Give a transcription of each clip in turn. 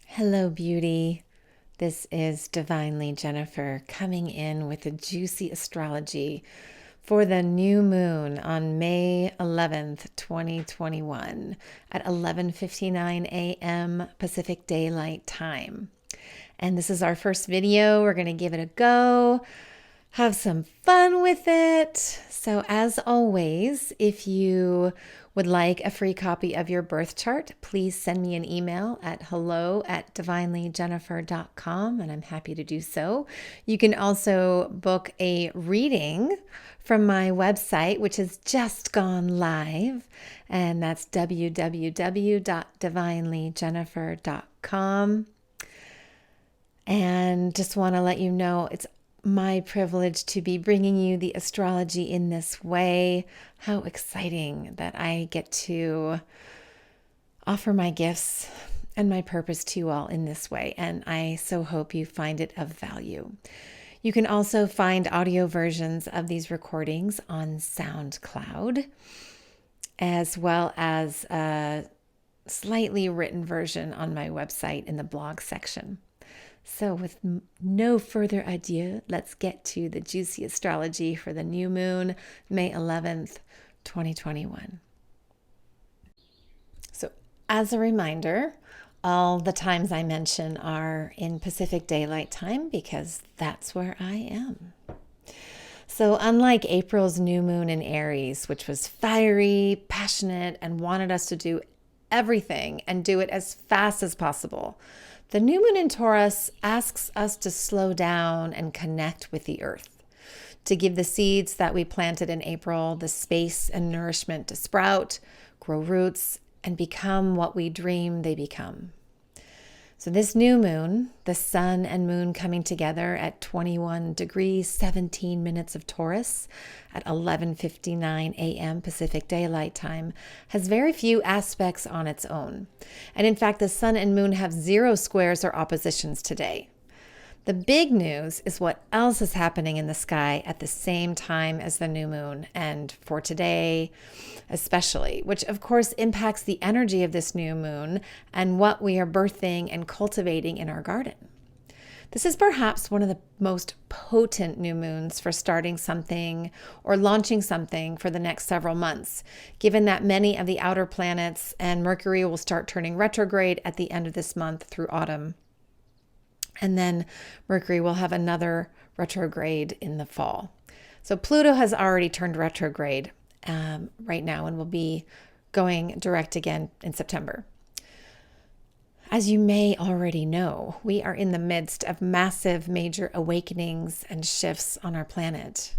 Hello, beauty. This is Divinely Jennifer coming in with a juicy astrology for the new moon on May 11th, 2021 at 11:59 a.m. Pacific Daylight Time. And this is our first video. We're going to give it a go, have some fun with it. So as always, if you would like a free copy of your birth chart, please send me an email at hello@divinelyjennifer.com, and I'm happy to do so. You can also book a reading from my website, which has just gone live, and that's www.divinelyjennifer.com. And just want to let you know it's my privilege to be bringing you the astrology in this way. How exciting that I get to offer my gifts and my purpose to you all in this way. And I so hope you find it of value. You can also find audio versions of these recordings on SoundCloud, as well as a slightly written version on my website in the blog section. So with no further ado, let's get to the juicy astrology for the new moon, May 11th, 2021. So as a reminder, all the times I mention are in Pacific Daylight Time because that's where I am. So unlike April's new moon in Aries, which was fiery, passionate, and wanted us to do everything and do it as fast as possible, the new moon in Taurus asks us to slow down and connect with the earth, to give the seeds that we planted in April the space and nourishment to sprout, grow roots, and become what we dream they become. So this new moon, the sun and moon coming together at 21 degrees, 17 minutes of Taurus at 11:59 a.m. Pacific Daylight Time, has very few aspects on its own. And in fact, the sun and moon have 0 squares or oppositions today. The big news is what else is happening in the sky at the same time as the new moon, and for today especially, which of course impacts the energy of this new moon and what we are birthing and cultivating in our garden. This is perhaps one of the most potent new moons for starting something or launching something for the next several months, given that many of the outer planets and Mercury will start turning retrograde at the end of this month through autumn. And then Mercury will have another retrograde in the fall. So Pluto has already turned retrograde right now and will be going direct again in September. As you may already know, we are in the midst of massive major awakenings and shifts on our planet.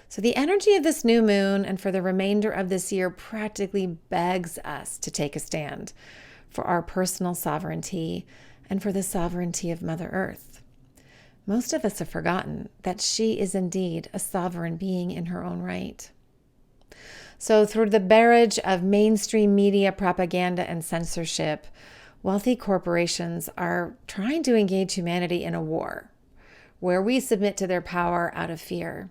So the energy of this new moon and for the remainder of this year practically begs us to take a stand for our personal sovereignty and for the sovereignty of Mother Earth. Most of us have forgotten that she is indeed a sovereign being in her own right. So through the barrage of mainstream media propaganda and censorship, wealthy corporations are trying to engage humanity in a war where we submit to their power out of fear.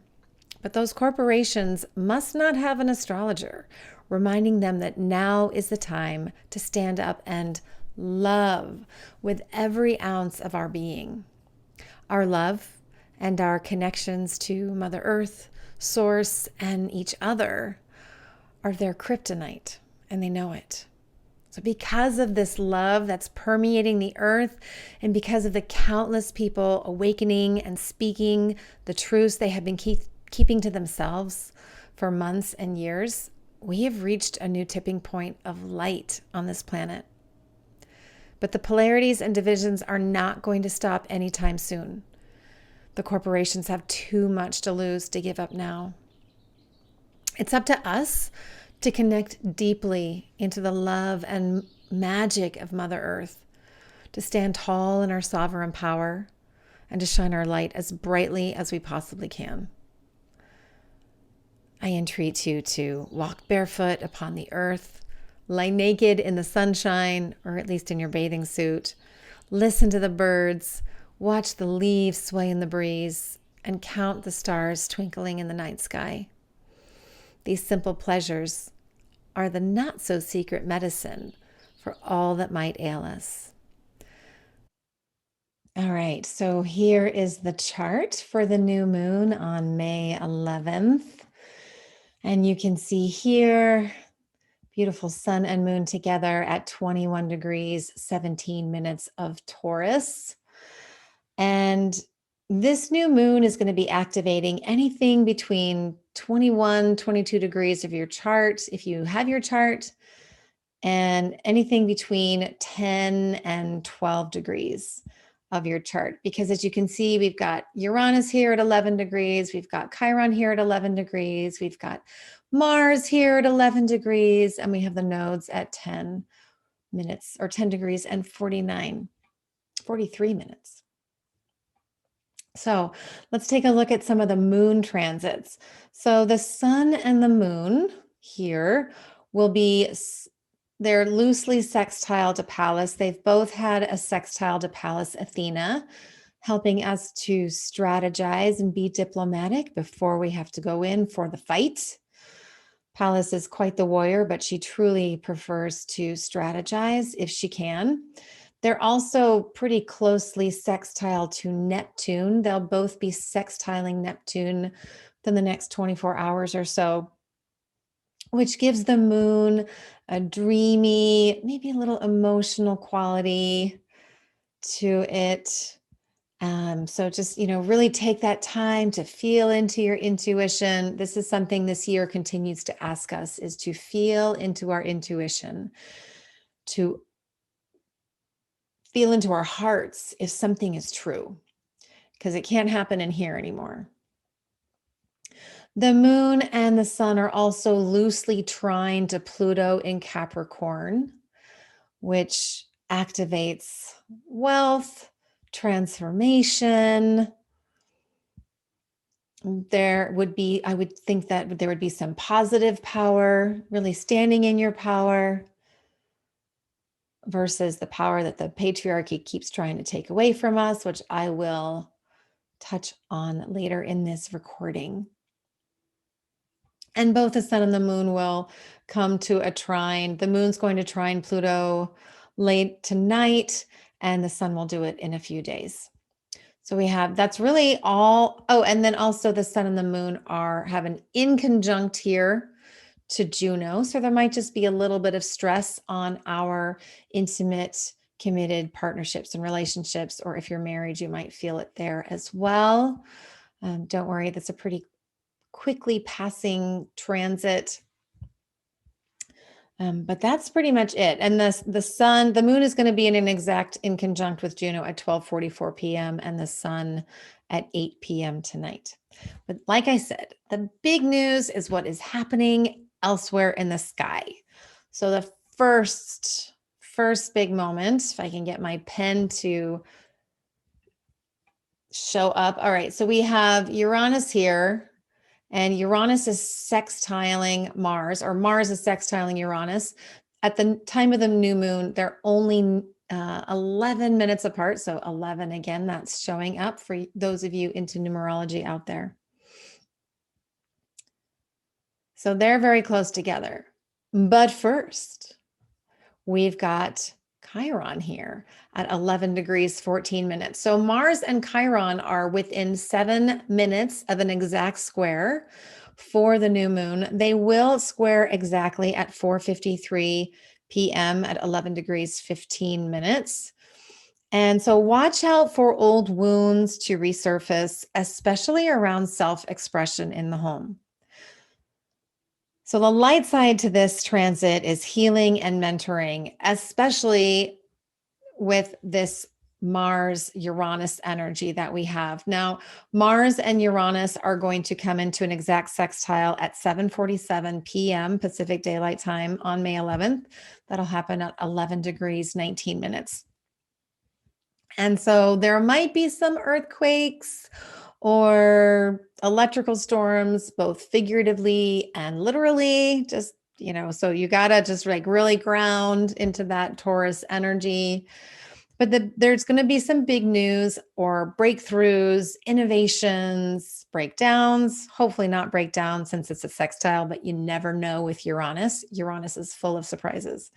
But those corporations must not have an astrologer reminding them that now is the time to stand up and love with every ounce of our being. Our love and our connections to Mother Earth, Source, and each other are their kryptonite, and they know it. So because of this love that's permeating the earth, and because of the countless people awakening and speaking the truths they have been keeping to themselves for months and years, we have reached a new tipping point of light on this planet. But the polarities and divisions are not going to stop anytime soon. The corporations have too much to lose to give up now. It's up to us to connect deeply into the love and magic of Mother Earth, to stand tall in our sovereign power, and to shine our light as brightly as we possibly can. I entreat you to walk barefoot upon the earth, lie naked in the sunshine, or at least in your bathing suit. Listen to the birds, watch the leaves sway in the breeze, and count the stars twinkling in the night sky. These simple pleasures are the not-so-secret medicine for all that might ail us. All right, so here is the chart for the new moon on May 11th. And you can see here, beautiful sun and moon together at 21 degrees, 17 minutes of Taurus. And this new moon is going to be activating anything between 21, 22 degrees of your chart, if you have your chart, and anything between 10 and 12 degrees of your chart. Because as you can see, we've got Uranus here at 11 degrees, we've got Chiron here at 11 degrees, we've got Mars here at 11 degrees, and we have the nodes at 10 minutes or 10 degrees and 43 minutes. So let's take a look at some of the moon transits. So the sun and the moon here will be, they're loosely sextile to Pallas. They've both had a sextile to Pallas Athena, helping us to strategize and be diplomatic before we have to go in for the fight. Pallas is quite the warrior, but she truly prefers to strategize if she can. They're also pretty closely sextile to Neptune. They'll both be sextiling Neptune within the next 24 hours or so, which gives the moon a dreamy, maybe a little emotional quality to it. So just, really take that time to feel into your intuition. This is something this year continues to ask us, is to feel into our intuition, to feel into our hearts if something is true, because it can't happen in here anymore. The moon and the sun are also loosely trined to Pluto in Capricorn, which activates wealth, transformation. I would think that there would be some positive power, really standing in your power, versus the power that the patriarchy keeps trying to take away from us, which I will touch on later in this recording. And both the sun and the moon will come to a trine. The moon's going to trine Pluto late tonight, and the sun will do it in a few days. So that's really all. Oh, and then also the sun and the moon have an inconjunct here to Juno. So there might just be a little bit of stress on our intimate, committed partnerships and relationships, or if you're married, you might feel it there as well. Don't worry, that's a pretty quickly passing transit. But that's pretty much it. And the moon is going to be in an exact inconjunct with Juno at 12:44 p.m. and the sun at 8 p.m. tonight. But like I said, the big news is what is happening elsewhere in the sky. So the first big moment, if I can get my pen to show up. All right, so we have Uranus here, and Uranus is sextiling Mars, or Mars is sextiling Uranus. At the time of the new moon, they're only 11 minutes apart. So 11, again, that's showing up for those of you into numerology out there. So they're very close together. But first, we've got Chiron here at 11 degrees, 14 minutes. So Mars and Chiron are within 7 minutes of an exact square for the new moon. They will square exactly at 4:53 p.m. at 11 degrees, 15 minutes. And so watch out for old wounds to resurface, especially around self-expression in the home. So the light side to this transit is healing and mentoring, especially with this Mars-Uranus energy that we have. Now, Mars and Uranus are going to come into an exact sextile at 7:47 p.m. Pacific Daylight Time on May 11th. That'll happen at 11 degrees, 19 minutes. And so there might be some earthquakes or electrical storms, both figuratively and literally, just, so you got to just really ground into that Taurus energy. But there's going to be some big news or breakthroughs, innovations, breakdowns, hopefully not breakdowns since it's a sextile, but you never know with Uranus. Uranus is full of surprises.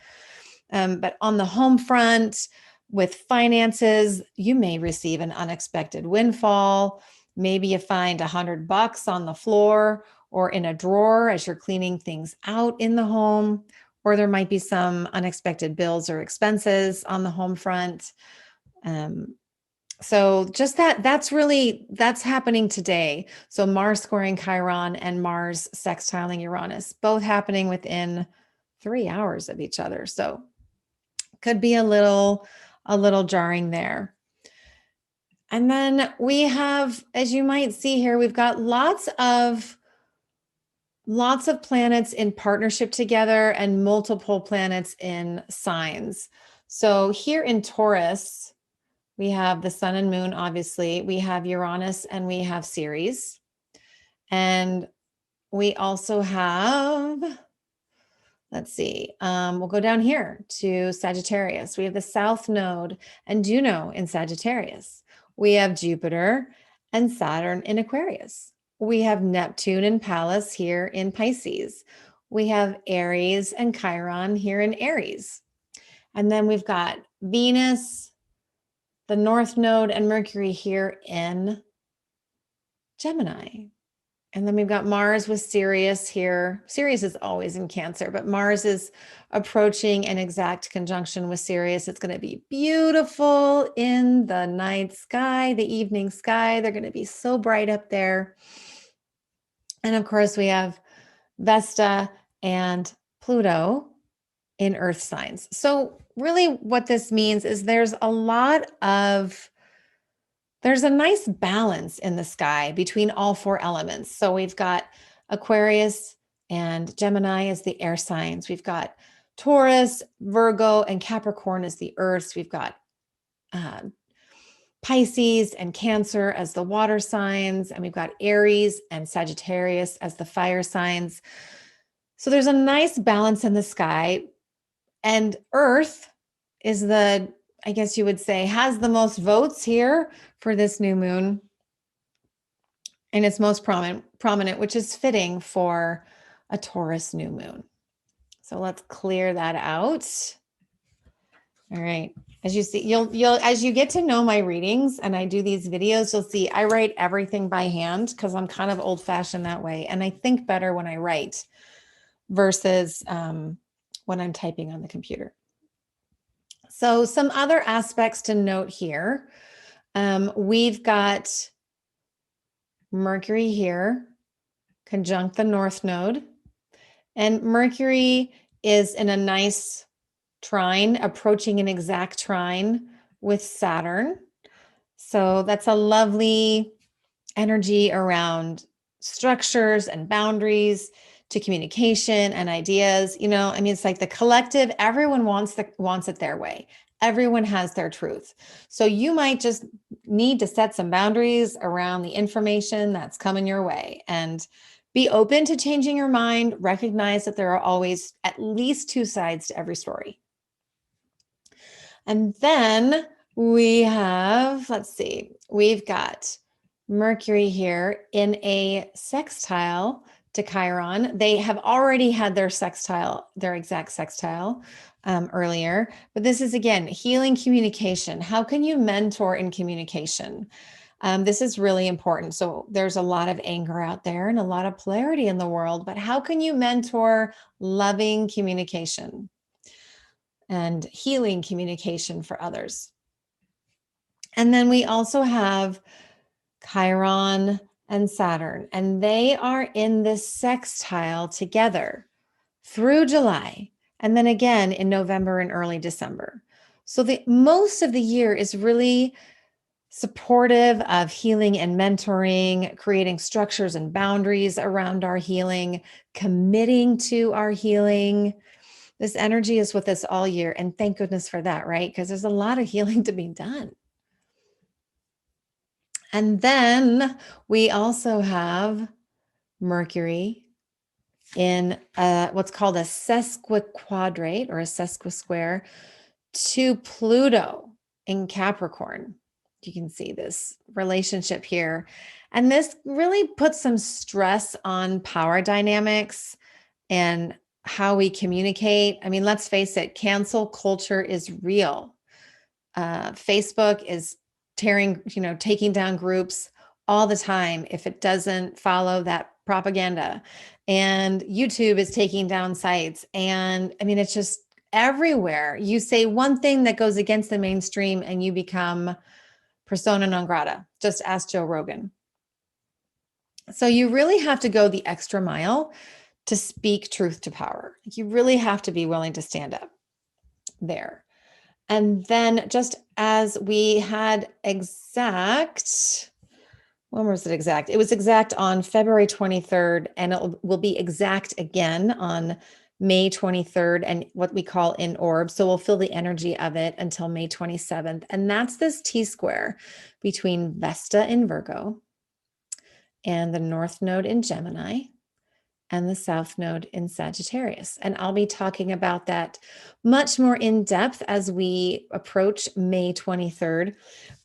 But on the home front, With finances, you may receive an unexpected windfall. Maybe you find $100 on the floor or in a drawer as you're cleaning things out in the home, or there might be some unexpected bills or expenses on the home front. So just that's happening today. So Mars squaring Chiron and Mars sextiling Uranus, both happening within 3 hours of each other. So could be a little jarring there. And then we have, as you might see here, we've got lots of planets in partnership together and multiple planets in signs. So here in Taurus, we have the sun and moon, obviously. We have Uranus and we have Ceres. And we also have, let's see, we'll go down here to Sagittarius. We have the South Node and Juno in Sagittarius. We have Jupiter and Saturn in Aquarius. We have Neptune and Pallas here in Pisces. We have Aries and Chiron here in Aries. And then we've got Venus, the North Node, and Mercury here in Gemini. And then we've got Mars with Sirius here. Sirius is always in Cancer, but Mars is approaching an exact conjunction with Sirius. It's going to be beautiful in the night sky, the evening sky. They're going to be so bright up there. And of course, we have Vesta and Pluto in Earth signs. So really what this means is there's a nice balance in the sky between all four elements. So we've got Aquarius and Gemini as the air signs. We've got Taurus, Virgo, and Capricorn as the earths. We've got Pisces and Cancer as the water signs. And we've got Aries and Sagittarius as the fire signs. So there's a nice balance in the sky. And Earth is I guess you would say, has the most votes here for this new moon. And it's most prominent, which is fitting for a Taurus new moon. So let's clear that out. All right. As you see, as you get to know my readings and I do these videos, you'll see I write everything by hand because I'm kind of old fashioned that way. And I think better when I write versus when I'm typing on the computer. So some other aspects to note here. We've got Mercury here, conjunct the North Node. And Mercury is in a nice trine, approaching an exact trine with Saturn. So that's a lovely energy around structures and boundaries to communication and ideas. It's like the collective, everyone wants it their way. Everyone has their truth. So you might just need to set some boundaries around the information that's coming your way and be open to changing your mind. Recognize that there are always at least two sides to every story. And then we have, we've got Mercury here in a sextile to Chiron. They have already had their exact sextile earlier, but this is again, healing communication. How can you mentor in communication? This is really important. So there's a lot of anger out there and a lot of polarity in the world, but how can you mentor loving communication and healing communication for others? And then we also have Chiron and Saturn, and they are in this sextile together through July, and then again in November and early December. So the most of the year is really supportive of healing and mentoring, creating structures and boundaries around our healing, committing to our healing. This energy is with us all year, and thank goodness for that, right? Because there's a lot of healing to be done. And then we also have Mercury in what's called a sesquiquadrate or a sesquisquare to Pluto in Capricorn. You can see this relationship here. And this really puts some stress on power dynamics and how we communicate. I mean, let's face it, cancel culture is real. Facebook is taking down groups all the time if it doesn't follow that propaganda. And YouTube is taking down sites. And I mean, it's just everywhere. You say one thing that goes against the mainstream and you become persona non grata. Just ask Joe Rogan. So you really have to go the extra mile to speak truth to power. You really have to be willing to stand up there. And then just as we had when was it exact? It was exact on February 23rd, and it will be exact again on May 23rd, and what we call in orb. So we'll feel the energy of it until May 27th. And that's this T-square between Vesta in Virgo and the North Node in Gemini and the South Node in Sagittarius. And I'll be talking about that much more in depth as we approach May 23rd.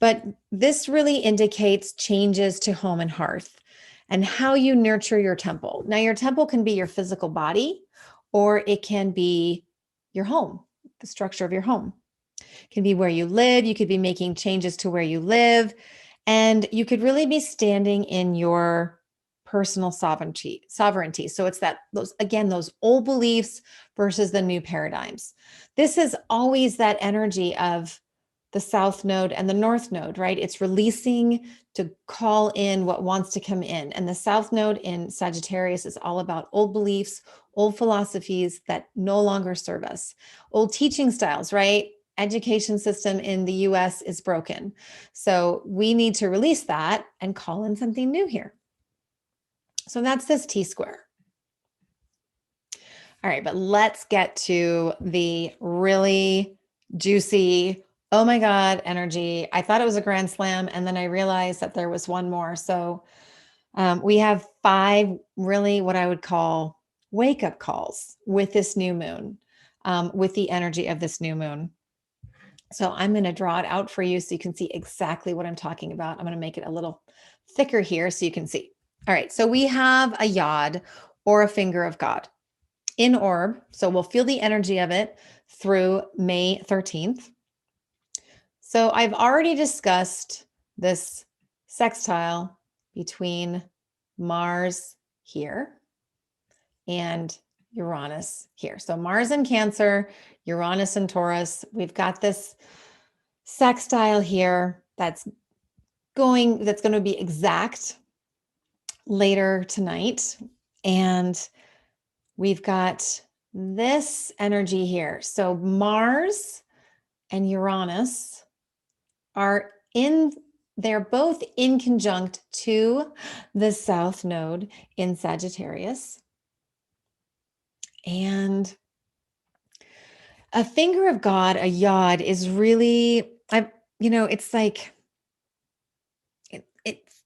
But this really indicates changes to home and hearth and how you nurture your temple. Now, your temple can be your physical body, or it can be your home, the structure of your home. It can be where you live. You could be making changes to where you live. And you could really be standing in your personal sovereignty. So it's those old beliefs versus the new paradigms. This is always that energy of the South Node and the North Node, right? It's releasing to call in what wants to come in. And the South Node in Sagittarius is all about old beliefs, old philosophies that no longer serve us, old teaching styles, right? Education system in the US is broken. So we need to release that and call in something new here. So that's this T-square. All right, but let's get to the really juicy, oh my God, energy. I thought it was a grand slam, and then I realized that there was one more. So we have 5 really what I would call wake-up calls with this new moon, with the energy of this new moon. So I'm going to draw it out for you so you can see exactly what I'm talking about. I'm going to make it a little thicker here so you can see. All right, so we have a yod, or a finger of God, in orb. So we'll feel the energy of it through May 13th. So I've already discussed this sextile between Mars here and Uranus here. So Mars in Cancer, Uranus in Taurus. We've got this sextile here that's going to be exact later tonight. And we've got this energy here. So Mars and Uranus they're both in conjunct to the South Node in Sagittarius. And a finger of God, a yod, is really, it's like,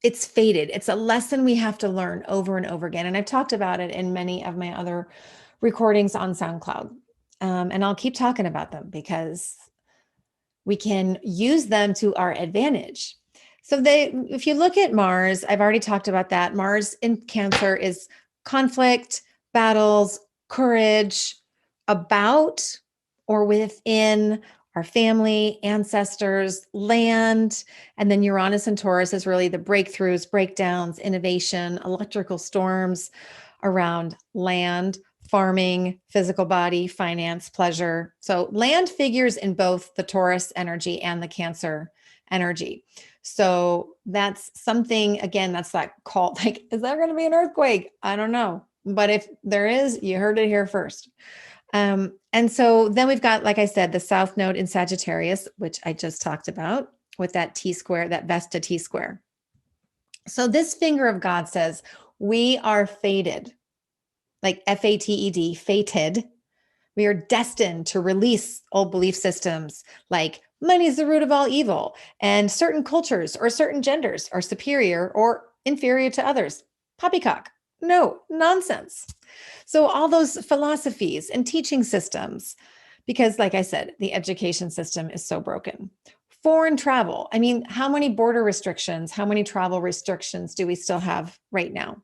it's fated. It's a lesson we have to learn over and over again. And I've talked about it in many of my other recordings on SoundCloud. And I'll keep talking about them because we can use them to our advantage. So if you look at Mars, I've already talked about that. Mars in Cancer is conflict, battles, courage, about or within our family, ancestors, land. And then Uranus and Taurus is really the breakthroughs, breakdowns, innovation, electrical storms around land, farming, physical body, finance, pleasure. So land figures in both the Taurus energy and the Cancer energy. So that's something, again, that's that call, like, is there going to be an earthquake? I don't know. But if there is, you heard it here first. And so then we've got, like I said, the South Node in Sagittarius, which I just talked about with that T-square, that Vesta T-square. So this finger of God says, we are fated, like F-A-T-E-D, fated. We are destined to release old belief systems like money is the root of all evil, and certain cultures or certain genders are superior or inferior to others. Poppycock. No, nonsense. So all those philosophies and teaching systems, because like I said, the education system is so broken. Foreign travel. I mean, how many border restrictions, how many travel restrictions do we still have right now?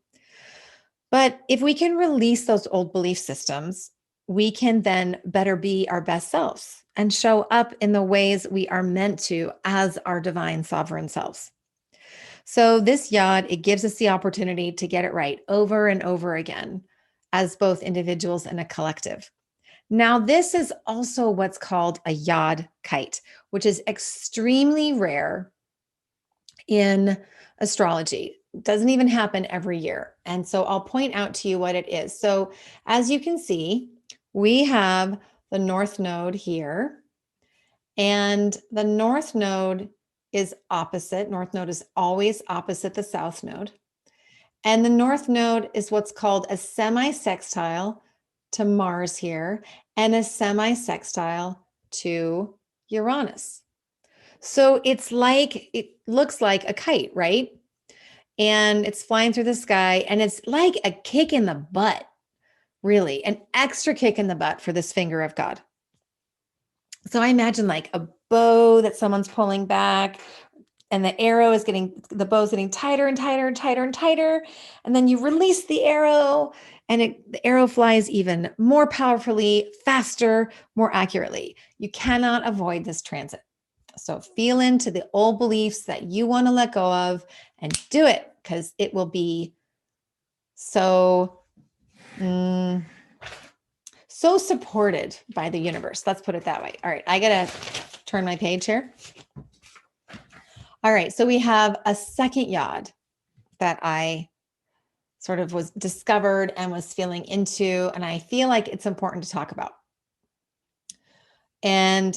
But if we can release those old belief systems, we can then better be our best selves. and show up in the ways we are meant to as our divine sovereign selves. So this yod, it gives us the opportunity to get it right over and over again as both individuals and a collective. Now, this is also what's called a yod kite, which is extremely rare in astrology. It doesn't even happen every year. And so I'll point out to you what it is. So as you can see, we have the north node here, and the north node is opposite. North node is always opposite the south node. And the north node is what's called a semi-sextile to Mars here and a semi-sextile to Uranus. So it's like, it looks like a kite, right? And it's flying through the sky, and it's like a kick in the butt, really, an extra kick in the butt for this finger of God. So I imagine like a bow that someone's pulling back, and the bow's getting tighter and tighter and tighter and tighter. And then you release the arrow, and the arrow flies even more powerfully, faster, more accurately. You cannot avoid this transit. So feel into the old beliefs that you want to let go of and do it, because it will be so, so supported by the universe. Let's put it that way. All right, I got to turn my page here. All right, so we have a second yod that I sort of was discovered and was feeling into, and I feel like it's important to talk about. And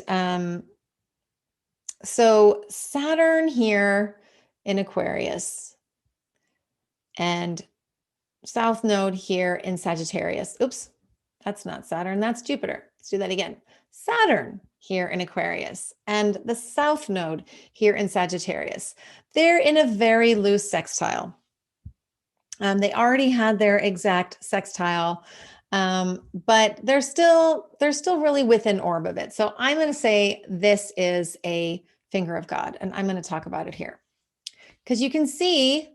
so Saturn here in Aquarius and South Node here in Sagittarius. Oops, that's not Saturn, that's Jupiter. Let's do that again. Saturn here in Aquarius and the South Node here in Sagittarius. They're in a very loose sextile. They already had their exact sextile, but they're still really within orb of it. So I'm going to say this is a finger of God, and I'm going to talk about it here, because you can see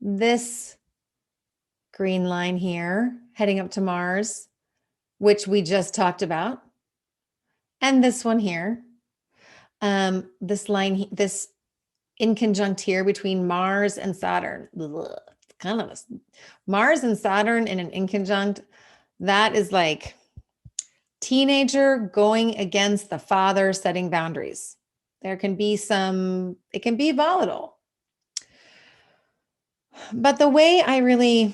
this green line here heading up to Mars, which we just talked about, and this one here, this line, this inconjunct here between Mars and Saturn. Ugh, kind of Mars and Saturn in an inconjunct. That is like teenager going against the father, setting boundaries. There can be it can be volatile. But the way I really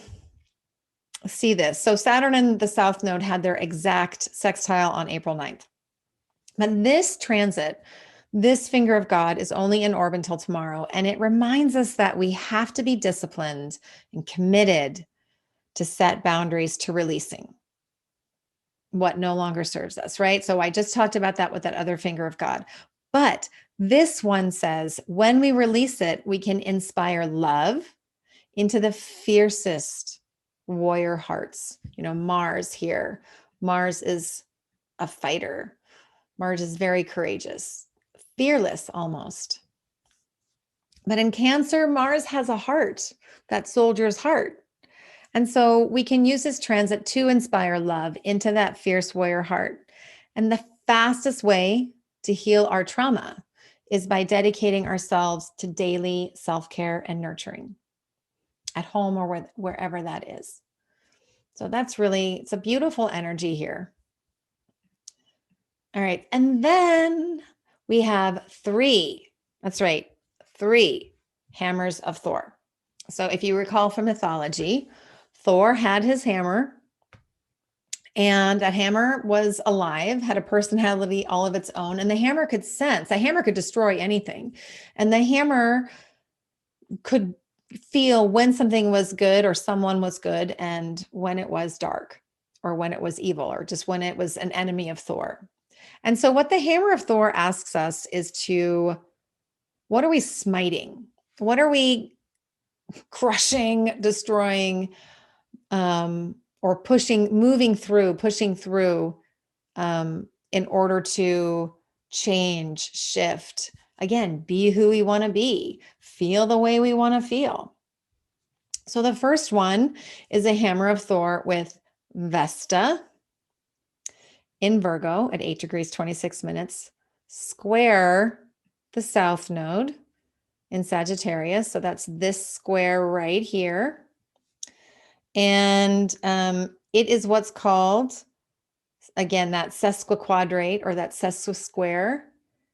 see this, so Saturn and the South Node had their exact sextile on April 9th. But this transit, this finger of God, is only in orb until tomorrow. And it reminds us that we have to be disciplined and committed to set boundaries to releasing what no longer serves us, right? So I just talked about that with that other finger of God. But this one says, when we release it, we can inspire love into the fiercest warrior hearts. You know, Mars here. Mars is a fighter. Mars is very courageous, fearless almost. But in Cancer, Mars has a heart, that soldier's heart. And so we can use this transit to inspire love into that fierce warrior heart. And the fastest way to heal our trauma is by dedicating ourselves to daily self-care and nurturing at home or wherever that is. So that's really, it's a beautiful energy here. All right. And then we have three hammers of Thor. So if you recall from mythology, Thor had his hammer, and that hammer was alive, had a personality all of its own, and the hammer could sense, the hammer could destroy anything. And the hammer could feel when something was good or someone was good, and when it was dark or when it was evil or just when it was an enemy of Thor. And so what the hammer of Thor asks us is what are we smiting? What are we crushing, destroying, or pushing through in order to change, shift, again, be who we want to be, feel the way we want to feel. So the first one is a hammer of Thor with Vesta in Virgo at 8 degrees, 26 minutes, square the south node in Sagittarius. So that's this square right here. And it is what's called, again, that sesquiquadrate or that sesquisquare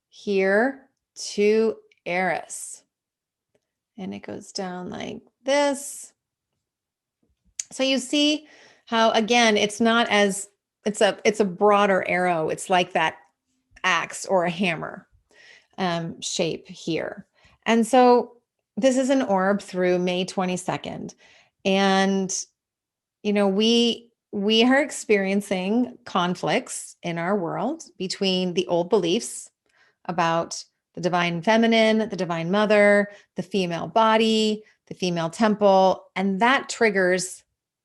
here to Eris. And it goes down like this. So you see how, again, it's not as, it's a broader arrow. It's like that axe or a hammer shape here. And so this is an orb through May 22nd. And, you know, we are experiencing conflicts in our world between the old beliefs about the divine feminine, the divine mother, the female body, the female temple, and that triggers,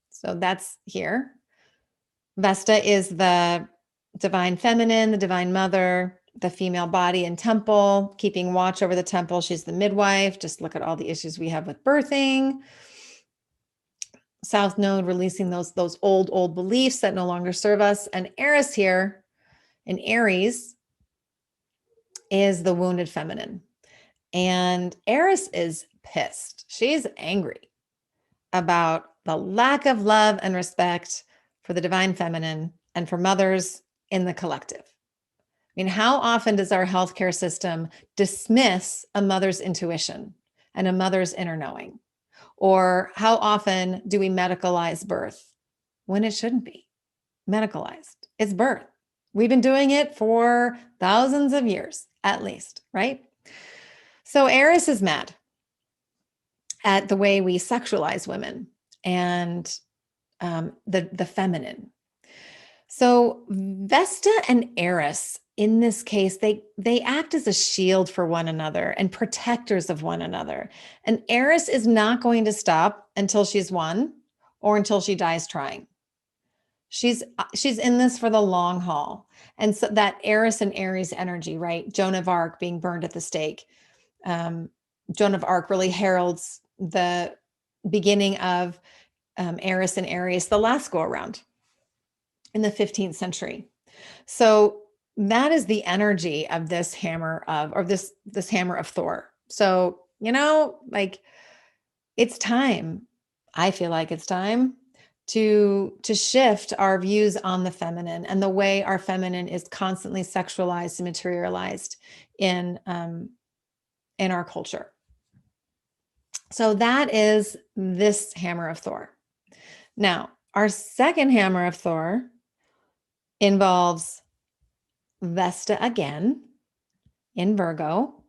so that's here. Vesta is the divine feminine, the divine mother, the female body and temple, keeping watch over the temple. She's the midwife. Just look at all the issues we have with birthing. South node releasing those old beliefs that no longer serve us. And Eris here in Aries is the wounded feminine. And Eris is pissed. She's angry about the lack of love and respect for the divine feminine and for mothers in the collective. I mean, how often does our healthcare system dismiss a mother's intuition and a mother's inner knowing? Or how often do we medicalize birth when it shouldn't be medicalized? It's birth. We've been doing it for thousands of years, at least, right? So Eris is mad at the way we sexualize women and the feminine. So Vesta and Eris, in this case, they act as a shield for one another and protectors of one another. And Eris is not going to stop until she's won or until she dies trying. She's in this for the long haul. And so that Eris and Aries energy, right? Joan of Arc being burned at the stake. Joan of Arc really heralds the beginning of Eris and Aries, the last go around in the 15th century. So that is the energy of this hammer of, or this hammer of Thor. So, you know, like it's time. I feel like it's time to shift our views on the feminine and the way our feminine is constantly sexualized and materialized in our culture. So that is this hammer of Thor. Now, our second hammer of Thor involves Vesta again in Virgo.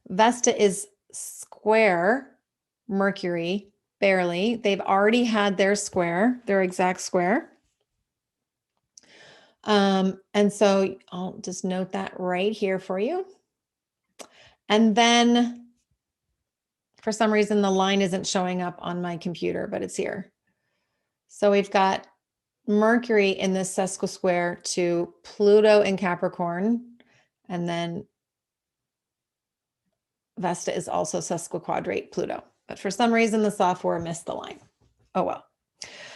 Vesta is square Mercury, barely. They've already had their square, their exact square. And so I'll just note that right here for you. And then for some reason, the line isn't showing up on my computer, but it's here. So we've got Mercury in this sesquisquare to Pluto in Capricorn, and then Vesta is also sesquiquadrate Pluto. But for some reason, the software missed the line. Oh, well.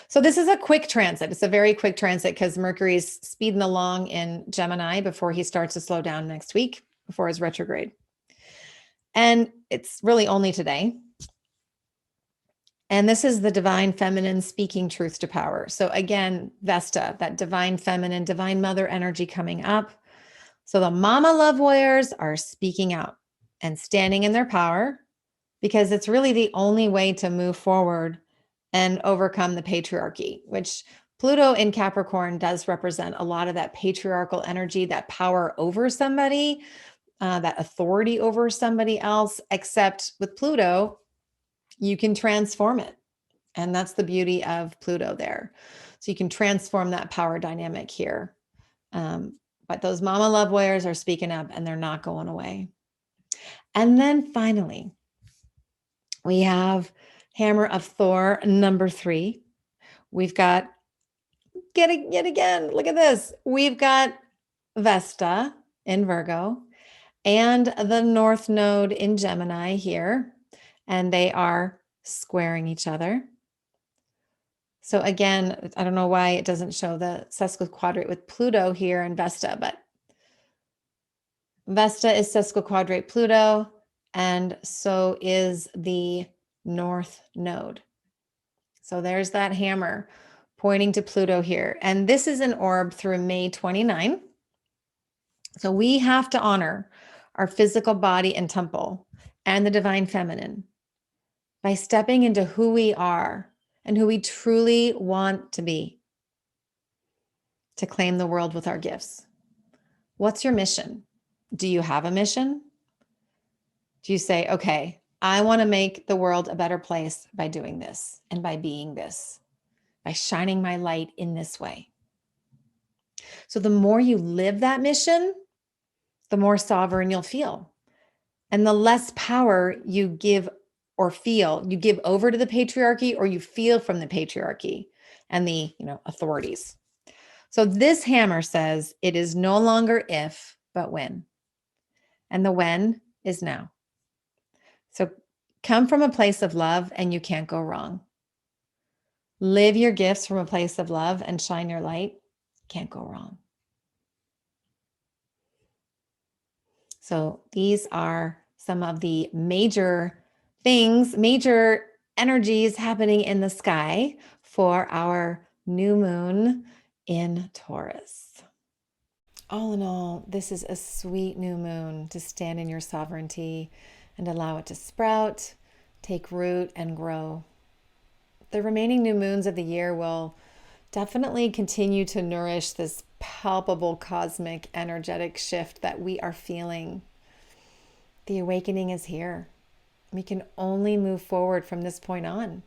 So this is a quick transit. It's a very quick transit because Mercury's speeding along in Gemini before he starts to slow down next week, before his retrograde. And it's really only today. And this is the divine feminine speaking truth to power. So again, Vesta, that divine feminine, divine mother energy coming up. So the mama love warriors are speaking out and standing in their power because it's really the only way to move forward and overcome the patriarchy, which Pluto in Capricorn does represent a lot of that patriarchal energy, that power over somebody, that authority over somebody else, except with Pluto, you can transform it. And that's the beauty of Pluto there. So you can transform that power dynamic here. But those mama love warriors are speaking up and they're not going away. And then finally, we have Hammer of Thor number 3. We've got, yet again, look at this. We've got Vesta in Virgo and the North Node in Gemini here. And they are squaring each other. So again, I don't know why it doesn't show the sesquiquadrate with Pluto here in Vesta, but Vesta is sesquiquadrate Pluto, and so is the North Node. So there's that hammer pointing to Pluto here. And this is an orb through May 29. So we have to honor our physical body and temple and the divine feminine by stepping into who we are and who we truly want to be, to claim the world with our gifts. What's your mission? Do you have a mission? Do you say, okay, I want to make the world a better place by doing this and by being this, by shining my light in this way? So the more you live that mission, the more sovereign you'll feel. And the less power you give or feel, you give over to the patriarchy or you feel from the patriarchy and the, authorities. So this hammer says it is no longer if, but when. And the when is now. So come from a place of love and you can't go wrong. Live your gifts from a place of love and shine your light. Can't go wrong. So these are some of the major things, major energies happening in the sky for our new moon in Taurus. All in all, this is a sweet new moon to stand in your sovereignty and allow it to sprout, take root, and grow. The remaining new moons of the year will definitely continue to nourish this palpable cosmic energetic shift that we are feeling. The awakening is here. We can only move forward from this point on.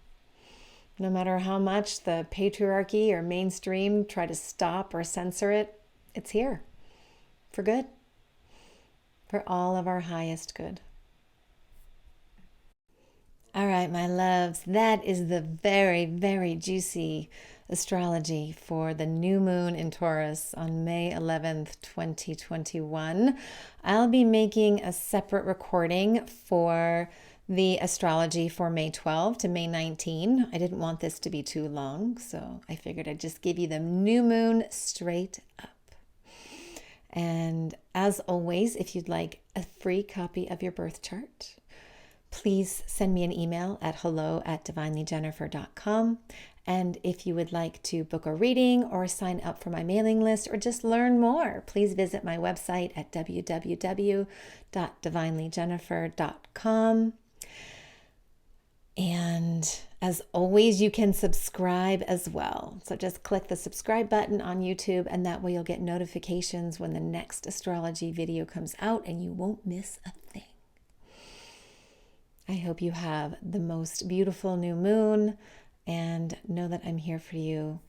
No matter how much the patriarchy or mainstream try to stop or censor it, it's here for good, for all of our highest good. All right, my loves, that is the very, very juicy astrology for the new moon in Taurus on May 11th, 2021. I'll be making a separate recording for the astrology for May 12 to May 19. I didn't want this to be too long, so I figured I'd just give you the new moon straight up. And as always, if you'd like a free copy of your birth chart, please send me an email at hello@divinelyjennifer.com. And if you would like to book a reading or sign up for my mailing list or just learn more, please visit my website at www.divinelyjennifer.com. And as always, you can subscribe as well. So just click the subscribe button on YouTube, and that way you'll get notifications when the next astrology video comes out and you won't miss a thing. I hope you have the most beautiful new moon and know that I'm here for you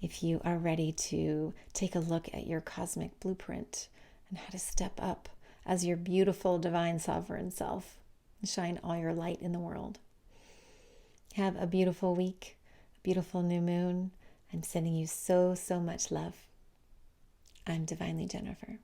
if you are ready to take a look at your cosmic blueprint and how to step up as your beautiful divine sovereign self and shine all your light in the world. Have a beautiful week, a beautiful new moon. I'm sending you so, so much love. I'm Divinely Jennifer.